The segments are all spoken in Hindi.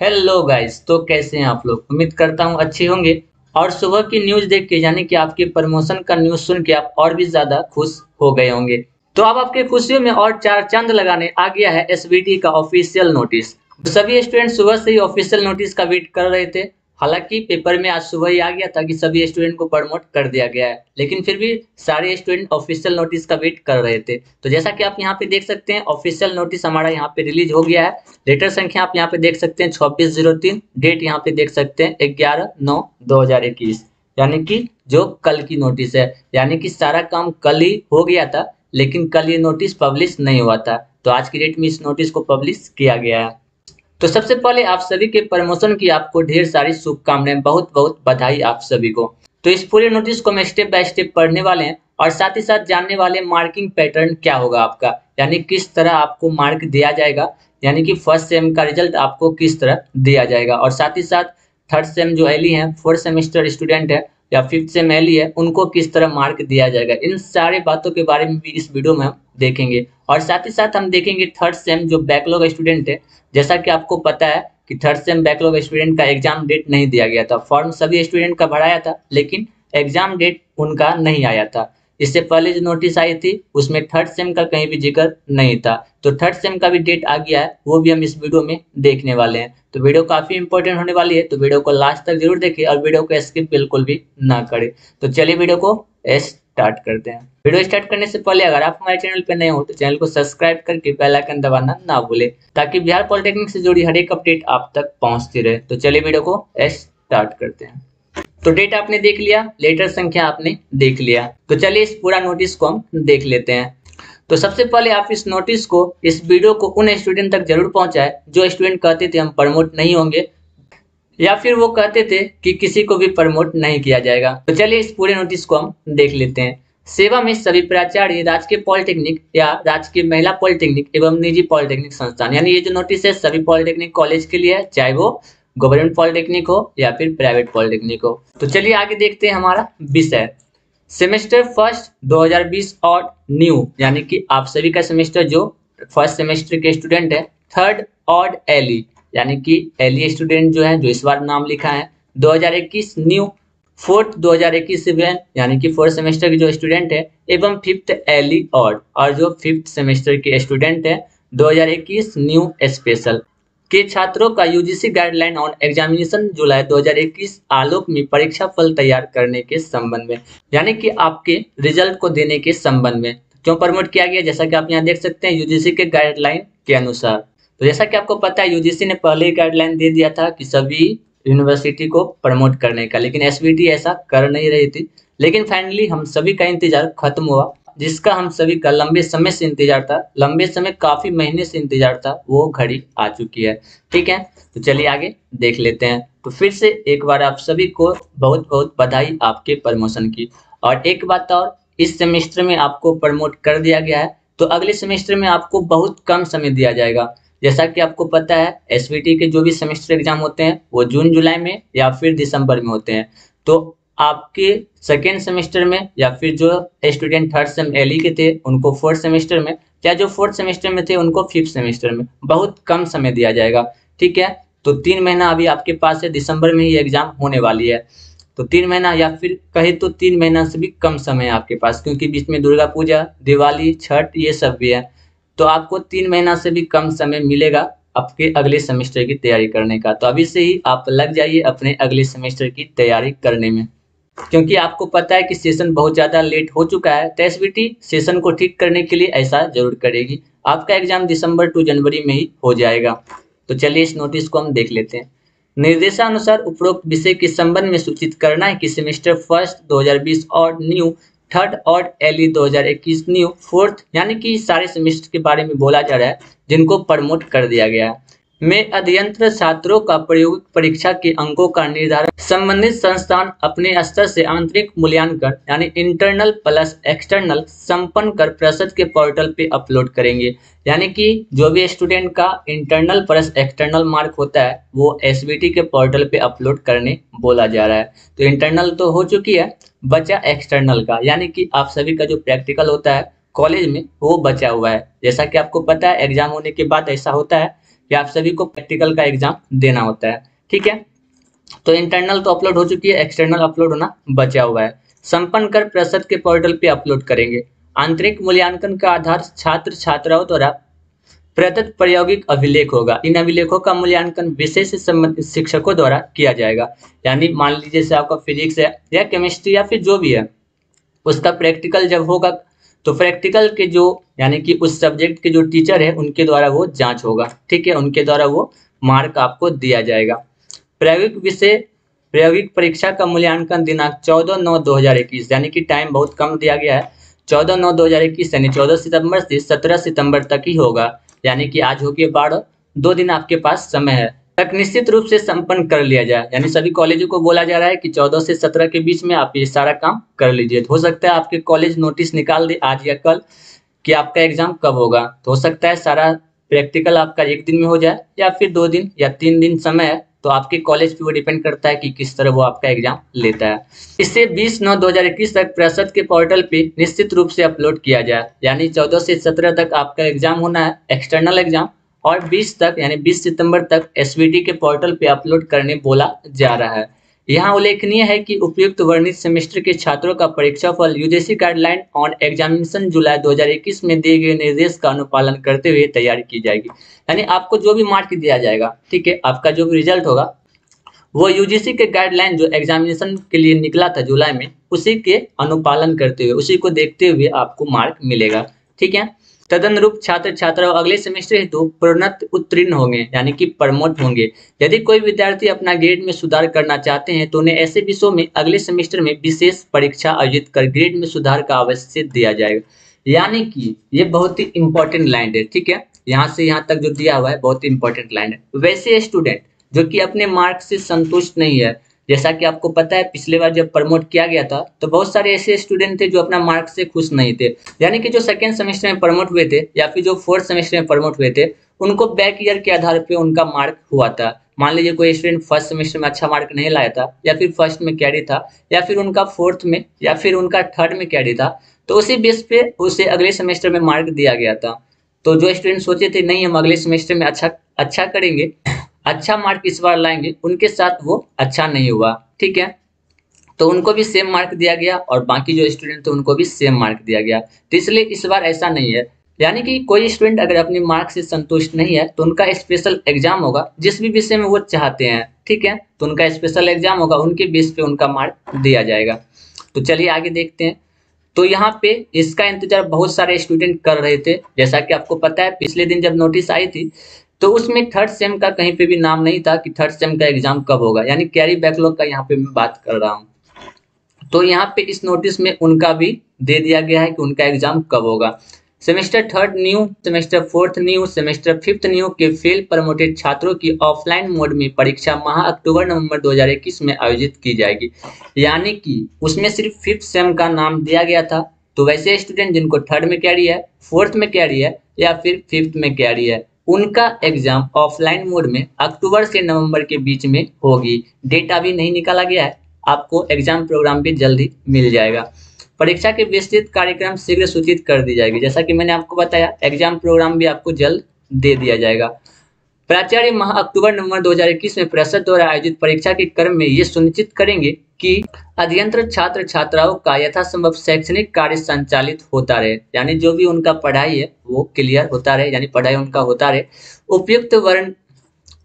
Hello guys. तो कैसे हैं आप लोग? उम्मीद करता हूँ अच्छे होंगे। और सुबह की न्यूज देख के यानी कि आपके प्रमोशन का न्यूज सुन के आप और भी ज्यादा खुश हो गए होंगे। तो अब आपके खुशियों में और चार चांद लगाने आ गया है एसबीटी का ऑफिशियल नोटिस। सभी स्टूडेंट सुबह से ही ऑफिशियल नोटिस का वेट कर रहे थे। हालांकि पेपर में आज सुबह ही आ गया था कि सभी स्टूडेंट को प्रमोट कर दिया गया है, लेकिन फिर भी सारे स्टूडेंट ऑफिशियल नोटिस का वेट कर रहे थे। तो जैसा कि आप यहाँ पे देख सकते हैं, ऑफिशियल नोटिस हमारा यहाँ पे रिलीज हो गया है। लेटर संख्या आप यहाँ पे देख सकते हैं 2603। डेट यहाँ पे देख सकते हैं 11/9/2021, यानी कि जो कल की नोटिस है। यानी कि सारा काम कल ही हो गया था, लेकिन कल ये नोटिस पब्लिश नहीं हुआ था, तो आज की डेट में इस नोटिस को पब्लिश किया गया है। तो सबसे पहले आप सभी के प्रमोशन की आपको ढेर सारी शुभकामनाएं, बहुत बहुत बधाई आप सभी को। तो इस पूरे नोटिस को हम स्टेप बाय स्टेप पढ़ने वाले हैं और साथ ही साथ जानने वाले मार्किंग पैटर्न क्या होगा आपका, यानी किस तरह आपको मार्क दिया जाएगा, यानी कि फर्स्ट सेम का रिजल्ट आपको किस तरह दिया जाएगा। और साथ ही साथ थर्ड सेम जो एली है, फोर्थ सेमेस्टर स्टूडेंट है या फिफ्थ सेम एली है, उनको किस तरह मार्क दिया जाएगा, इन सारे बातों के बारे में भी इस वीडियो में हम देखेंगे। और साथ ही साथ हम देखेंगे थर्ड सेम जो बैकलॉग स्टूडेंट है। जैसा कि आपको पता है कि थर्ड सेम बैकलॉग स्टूडेंट का एग्जाम डेट नहीं दिया गया था। फॉर्म सभी स्टूडेंट का भराया था, लेकिन एग्जाम डेट उनका नहीं आया था। इससे पहले जो नोटिस आई थी उसमें थर्ड सेम का कहीं भी जिक्र नहीं था। तो थर्ड सेम का भी डेट आ गया है, वो भी हम इस वीडियो में देखने वाले हैं। तो वीडियो काफी इंपॉर्टेंट होने वाली है, तो वीडियो को लास्ट तक जरूर देखें और वीडियो को स्किप बिल्कुल भी ना करें। तो चलिए वीडियो को स्टार्ट करते हैं। वीडियो स्टार्ट करने से पहले अगर आप हमारे चैनल पर नए हो तो चैनल को सब्सक्राइब करके बेल आइकन दबाना ना भूलें, ताकि बिहार पॉलिटेक्निक से जुड़ी हर एक अपडेट आप तक पहुंचती रहे। तो चलिए वीडियो को स्टार्ट करते हैं। तो डेट आपने देख लिया, लेटर संख्या आपने देख लिया, तो चलिए इस पूरा नोटिस को हम देख लेते हैं। तो सबसे पहले आप इस नोटिस को, इस वीडियो को उन स्टूडेंट तक जरूर पहुंचाएं जो स्टूडेंट कहते थे हम प्रमोट नहीं होंगे, या फिर वो कहते थे कि किसी को भी प्रमोट नहीं किया जाएगा। तो चलिए इस पूरे नोटिस को हम देख लेते हैं। सेवा में सभी प्राचार्य राजकीय पॉलिटेक्निक या राजकीय महिला पॉलिटेक्निक एवं निजी पॉलिटेक्निक संस्थान, यानी ये जो नोटिस है सभी पॉलिटेक्निक कॉलेज के लिए है, चाहे वो गवर्नमेंट पॉलिटेक्निक हो या फिर प्राइवेट पॉलिटेक्निक हो। तो चलिए आगे देखते हैं हमारा विषय। सेमेस्टर फर्स्ट 2020 और न्यू, यानी कि आप सभी का सेमेस्टर जो फर्स्ट सेमेस्टर के स्टूडेंट है, थर्ड और एली, यानी कि एली स्टूडेंट जो है, जो इस बार नाम लिखा है 2021, न्यू फोर्थ 2021 सेवन, यानी कि फोर्थ सेमेस्टर के जो स्टूडेंट है, एवं फिफ्थ एली और जो फिफ्थ सेमेस्टर के स्टूडेंट है 2021 न्यू स्पेशल के छात्रों का यूजीसी गाइडलाइन ऑन एग्जामिनेशन जुलाई 2021 आलोक में परीक्षा फल तैयार करने के संबंध में, यानी कि आपके रिजल्ट को देने के संबंध में क्यों प्रमोट किया गया, जैसा कि आप यहाँ देख सकते हैं यूजीसी के गाइडलाइन के अनुसार। तो जैसा कि आपको पता है यूजीसी ने पहले ही गाइडलाइन दे दिया था कि सभी यूनिवर्सिटी को प्रमोट करने का, लेकिन एसबीटी ऐसा कर नहीं रही थी। लेकिन फाइनली हम सभी का इंतजार खत्म हुआ, जिसका हम सभी का लंबे समय से इंतजार था, लंबे समय काफी महीने से इंतजार था, वो घड़ी आ चुकी है। ठीक है, तो चलिए आगे देख लेते हैं। तो फिर से एक बार आप सभी को बहुत बहुत बधाई आपके प्रमोशन की। और एक बात और, इस सेमेस्टर में आपको प्रमोट कर दिया गया है, तो अगले सेमेस्टर में आपको बहुत कम समय दिया जाएगा। जैसा कि आपको पता है एसबीटी के जो भी सेमेस्टर एग्जाम होते हैं वो जून जुलाई में या फिर दिसंबर में होते हैं। तो आपके सेकेंड सेमेस्टर में या फिर जो स्टूडेंट थर्ड सेम एली के थे उनको फोर्थ सेमेस्टर में, या जो फोर्थ सेमेस्टर में थे उनको फिफ्थ सेमेस्टर में बहुत कम समय दिया जाएगा। ठीक है, तो 3 महीना अभी आपके पास है, दिसंबर में ही एग्जाम होने वाली है। तो 3 महीना या फिर कहे तो 3 महीना से भी कम समय है आपके पास, क्योंकि बीच में दुर्गा पूजा, दिवाली, छठ ये सब भी है। तो आपको 3 महीना से भी कम समय मिलेगा आपके अगले सेमेस्टर की तैयारी करने का। तो अभी से ही आप लग जाइए अपने अगले सेमेस्टर की तैयारी करने में, क्योंकि आपको पता है कि सेशन बहुत ज़्यादा लेट हो चुका है। तो एसबीटी सेशन को ठीक करने के लिए ऐसा जरूर करेगी। आपका एग्जाम दिसंबर टू जनवरी में ही हो जाएगा। तो चलिए इस नोटिस को हम देख लेते हैं। निर्देशानुसार उपरोक्त विषय के संबंध में सूचित करना है कि सेमेस्टर फर्स्ट 2020 और न्यू थर्ड और एली 2021 न्यू फोर्थ, यानी कि सारे सेमेस्टर के बारे में बोला जा रहा है जिनको प्रमोट कर दिया गया है, में अध्ययनरत छात्रों का प्रायोगिक परीक्षा के अंकों का निर्धारण संबंधित संस्थान अपने स्तर से आंतरिक मूल्यांकन यानी इंटरनल प्लस एक्सटर्नल संपन्न कर परिषद के पोर्टल पे अपलोड करेंगे। यानी कि जो भी स्टूडेंट का इंटरनल प्लस एक्सटर्नल मार्क होता है वो एसबीटी के पोर्टल पे अपलोड करने बोला जा रहा है। तो इंटरनल तो हो चुकी है, बचा एक्सटर्नल का, यानी कि आप सभी का जो प्रैक्टिकल होता है कॉलेज में वो बचा हुआ है। जैसा कि आपको पता है एग्जाम होने के बाद ऐसा होता है कि आप सभी को प्रैक्टिकल का एग्जाम देना होता है। ठीक है, तो इंटरनल तो अपलोड हो चुकी है, एक्सटर्नल अपलोड होना बचा हुआ है। संपन्न कर परिषद के पोर्टल पे अपलोड करेंगे। आंतरिक मूल्यांकन का आधार छात्र छात्राओं द्वारा प्रदत्त प्रायोगिक अभिलेख होगा। इन अभिलेखों का मूल्यांकन विषय से संबंधित शिक्षकों द्वारा किया जाएगा। यानी मान लीजिए जैसे आपका फिजिक्स है या केमिस्ट्री या फिर जो भी है, उसका प्रैक्टिकल जब होगा तो प्रैक्टिकल के जो यानी कि उस सब्जेक्ट के जो टीचर है उनके द्वारा वो जांच होगा। ठीक है, उनके द्वारा वो मार्क आपको दिया जाएगा। प्रायोगिक विषय प्रायोगिक परीक्षा का मूल्यांकन दिनांक 14/9/2021 यानी कि टाइम बहुत कम दिया गया है। 14/9/2021 यानी 14 सितंबर से 17 सितंबर तक ही होगा। यानी कि आज हो के 12, 2 दिन आपके पास समय है तक निश्चित रूप से संपन्न कर लिया जाए। यानी सभी कॉलेजों को बोला जा रहा है कि 14 से 17 के बीच में आप ये सारा काम कर लीजिए। हो सकता है आपके कॉलेज नोटिस निकाल दे आज या कल कि आपका एग्जाम कब होगा, तो हो सकता है सारा प्रैक्टिकल आपका 1 दिन में हो जाए या फिर 2 दिन या 3 दिन समय है। तो आपके कॉलेज पे वो डिपेंड करता है कि किस तरह वो आपका एग्जाम लेता है। इसे 20/9/2021 तक परिषद के पोर्टल पे निश्चित रूप से अपलोड किया जाए। यानी 14 से 17 तक आपका एग्जाम होना है एक्सटर्नल एग्जाम, और 20 तक यानी 20 सितंबर तक एसवीटी के पोर्टल पे अपलोड करने बोला जा रहा है। यहाँ उल्लेखनीय है कि उपयुक्त वर्णित सेमेस्टर के छात्रों का परीक्षाफल यूजीसी गाइडलाइन ऑन एग्जामिनेशन जुलाई 2021 में दिए गए निर्देश का अनुपालन करते हुए तैयार की जाएगी। यानी आपको जो भी मार्क दिया जाएगा, ठीक है, आपका जो भी रिजल्ट होगा वो यूजीसी के गाइडलाइन जो एग्जामिनेशन के लिए निकला था जुलाई में, उसी के अनुपालन करते हुए, उसी को देखते हुए आपको मार्क मिलेगा। ठीक है, तदनुरूप छात्र छात्रा अगले सेमेस्टर हेतु प्रोन्नत उत्तीर्ण होंगे यानी कि प्रमोट होंगे। यदि कोई विद्यार्थी अपना ग्रेड में सुधार करना चाहते हैं तो उन्हें ऐसे विषयों में अगले सेमेस्टर में विशेष परीक्षा आयोजित कर ग्रेड में सुधार का अवश्य दिया जाएगा। यानी कि ये बहुत ही इंपॉर्टेंट लाइन है। ठीक है, यहाँ से यहाँ तक जो दिया हुआ है बहुत ही इंपॉर्टेंट लाइन है। वैसे स्टूडेंट जो कि अपने मार्क से संतुष्ट नहीं है, जैसा कि आपको पता है पिछले बार जब प्रमोट किया गया था तो बहुत सारे ऐसे स्टूडेंट थे जो अपना मार्क से खुश नहीं थे। यानी कि जो सेकेंड सेमेस्टर में प्रमोट हुए थे या फिर जो फोर्थ सेमेस्टर में प्रमोट हुए थे, उनको बैक ईयर के आधार पे उनका मार्क हुआ था। मान लीजिए कोई स्टूडेंट फर्स्ट सेमेस्टर में अच्छा मार्क नहीं लाया था, या फिर फर्स्ट में कैडी था, या फिर उनका फोर्थ में या फिर उनका थर्ड में कैडी था, तो उसी बेस पे उसे अगले सेमेस्टर में मार्क दिया गया था। तो जो स्टूडेंट सोचे थे नहीं हम अगले सेमेस्टर में अच्छा करेंगे, अच्छा मार्क इस बार लाएंगे, उनके साथ वो अच्छा नहीं हुआ। ठीक है, तो उनको भी सेम मार्क दिया गया और बाकी जो स्टूडेंट थे उनको भी सेम मार्क दिया गया। तो इसलिए इस बार ऐसा नहीं है। यानी कि कोई स्टूडेंट अगर अपने मार्क से संतुष्ट नहीं है तो उनका स्पेशल एग्जाम होगा जिस भी विषय में वो चाहते हैं। ठीक है, तो उनका स्पेशल एग्जाम होगा, उनके बेस पे उनका मार्क दिया जाएगा। तो चलिए आगे देखते हैं। तो यहाँ पे इसका इंतजार बहुत सारे स्टूडेंट कर रहे थे। जैसा कि आपको पता है पिछले दिन जब नोटिस आई थी तो उसमें थर्ड सेम का कहीं पे भी नाम नहीं था कि थर्ड सेम का एग्जाम कब होगा, यानी कैरी बैकलॉग का यहाँ पे मैं बात कर रहा हूँ। तो यहाँ पे इस नोटिस में उनका भी दे दिया गया है कि उनका एग्जाम कब होगा। Semester third new, semester fourth new, semester fifth new के फेल प्रमोटेड छात्रों की ऑफलाइन मोड में परीक्षा माह अक्टूबर-नवंबर 2021 में आयोजित की जाएगी। यानी कि उसमें सिर्फ फिफ्थ सेम का नाम दिया गया था। तो वैसे स्टूडेंट जिनको थर्ड में कैरी है, फोर्थ में कैरी है या फिर फिफ्थ में कैरी है, उनका एग्जाम ऑफलाइन मोड में अक्टूबर से नवंबर के बीच में होगी। डेट अभी नहीं निकाला गया है, आपको एग्जाम प्रोग्राम भी जल्दी मिल जाएगा। परीक्षा के विस्तृत कार्यक्रम शीघ्र सूचित कर दी जाएगी। जैसा कि मैंने आपको बताया एग्जाम प्रोग्राम भी आपको जल्द दे दिया जाएगा। प्राचार्य माह अक्टूबर-नवंबर 2021 में परिषद द्वारा आयोजित परीक्षा के क्रम में ये सुनिश्चित करेंगे कि अध्ययनरत छात्र छात्राओं का यथासंभव शैक्षणिक कार्य संचालित होता रहे। यानी जो भी उनका पढ़ाई है वो क्लियर होता रहे, यानी पढ़ाई उनका होता रहे।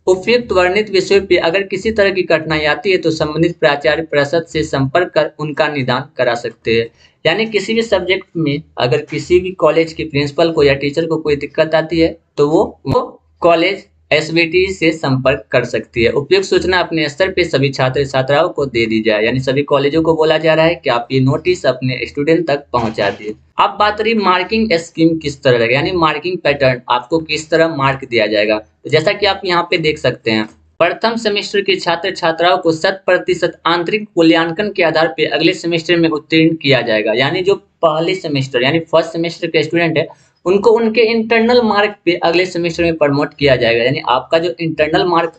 उपयुक्त वर्णित विषयों पे अगर किसी तरह की कठिनाई आती है तो संबंधित प्राचार्य परिषद से संपर्क कर उनका निदान करा सकते हैं। यानी किसी भी सब्जेक्ट में अगर किसी भी कॉलेज के प्रिंसिपल को या टीचर को कोई दिक्कत आती है तो वो कॉलेज एसवीटी से संपर्क कर सकती है। उपयुक्त सूचना अपने स्तर पे सभी छात्र छात्राओं को दे दी जाए। यानी सभी कॉलेजों को बोला जा रहा है कि आप ये नोटिस अपने स्टूडेंट तक पहुंचा दिए। अब बात रही मार्किंग स्कीम किस तरह रहेगा, यानी मार्किंग पैटर्न आपको किस तरह मार्क दिया जाएगा। तो जैसा कि आप यहाँ पे देख सकते हैं, प्रथम सेमेस्टर के छात्र छात्राओं को 100% आंतरिक मूल्यांकन के आधार पे अगले सेमेस्टर में उत्तीर्ण किया जाएगा। यानी जो पहले सेमेस्टर यानी फर्स्ट सेमेस्टर के स्टूडेंट है उनको उनके इंटरनल मार्क पे अगले सेमेस्टर में प्रमोट किया जाएगा। यानी आपका जो इंटरनल मार्क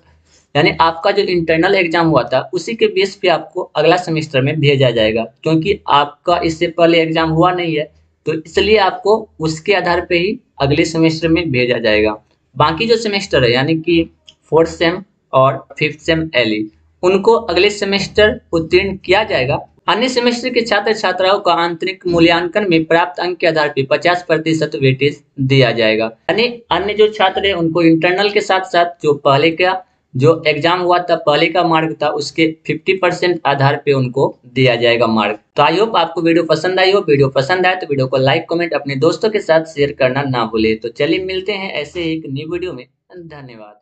यानी आपका जो इंटरनल एग्जाम हुआ था उसी के बेस पे आपको अगला सेमेस्टर में भेजा जाएगा, क्योंकि आपका इससे पहले एग्जाम हुआ नहीं है तो इसलिए आपको उसके आधार पे ही अगले सेमेस्टर में भेजा जाएगा। बाकी जो सेमेस्टर है यानी कि 4th सेम और 5th सेम एलई उनको अगले सेमेस्टर उत्तीर्ण किया जाएगा। अन्य सेमेस्टर के छात्र छात्राओं को आंतरिक मूल्यांकन में प्राप्त अंक के आधार पर 50% वेटेज दिया जाएगा। यानी अन्य जो छात्र है उनको इंटरनल के साथ साथ जो पहले का जो एग्जाम हुआ था, पहले का मार्क था, उसके 50% आधार पे उनको दिया जाएगा मार्क। तो आई होप आपको वीडियो पसंद आई हो। वीडियो पसंद आए तो वीडियो को लाइक कमेंट अपने दोस्तों के साथ शेयर करना ना भूले। तो चलिए मिलते हैं ऐसे एक न्यू वीडियो में। धन्यवाद।